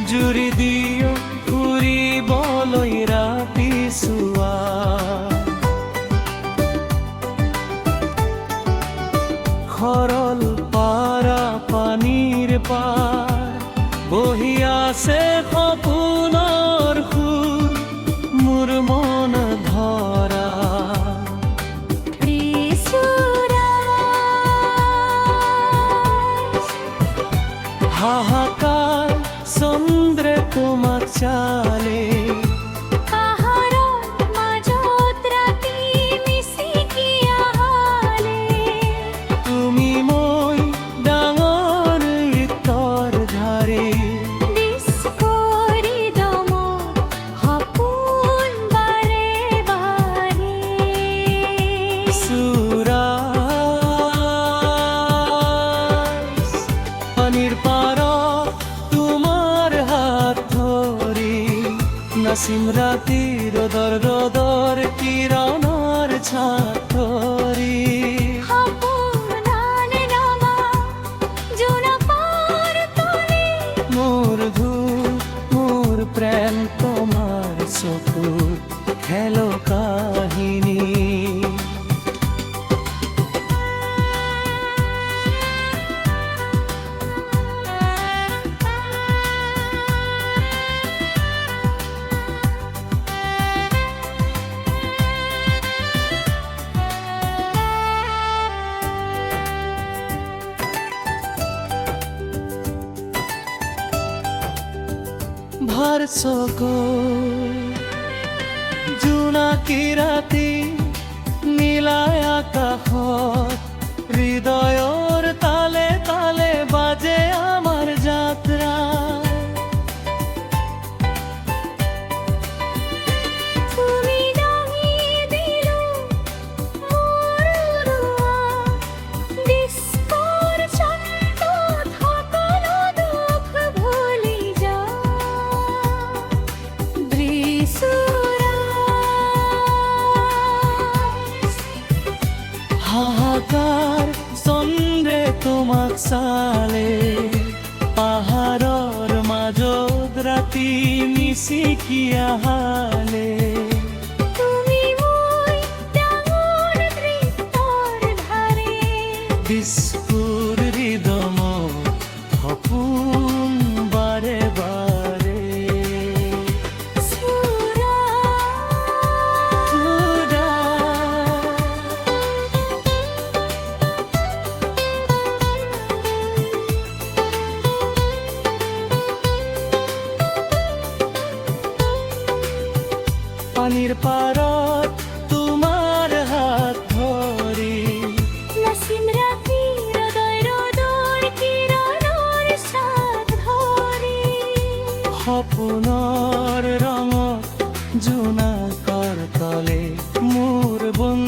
জুৰি দিও ফুৰিবলৈ ৰাতি চুৱা সৰল পাৰা পানীৰ পাৰ বহি আছে সপোনৰ সুৰ মোৰ মন ধৰা হাহাকাৰ চন্দ্ৰে তোমাক চালে তুমি মই ডাঙৰ গীতৰ ধাৰে পানীৰ পাৰত তোমাৰ হাত ধৰি নাচিম ৰাতি ৰ'দৰ কিৰণৰ ছাঁ ধৰি মোৰ ধূপ মোৰ প্ৰেম তোমাৰ চকুৰ খেলো কাহিনী ভাৰ চকুৰ জোনাকী ৰাতি নীলাই আকাশত হৃদয়ৰ তালে তালে বাজে আমাৰ যাত্ৰা হাহাকাৰ চন্দ্ৰে তোমাক চালে পাহাৰৰ মাজত ৰাতি মিচিকি আহালে দিছপুৰ হৃদমত সপোন বাৰে বাৰে পানীৰ পাৰত তোমাৰ হাত ধৰি নাচিম ৰাতি ৰ'দৰ কিৰণৰ ছাঁ ধৰি সপোনৰ ৰঙত জোনাকৰ তলে মোৰ বন্ধু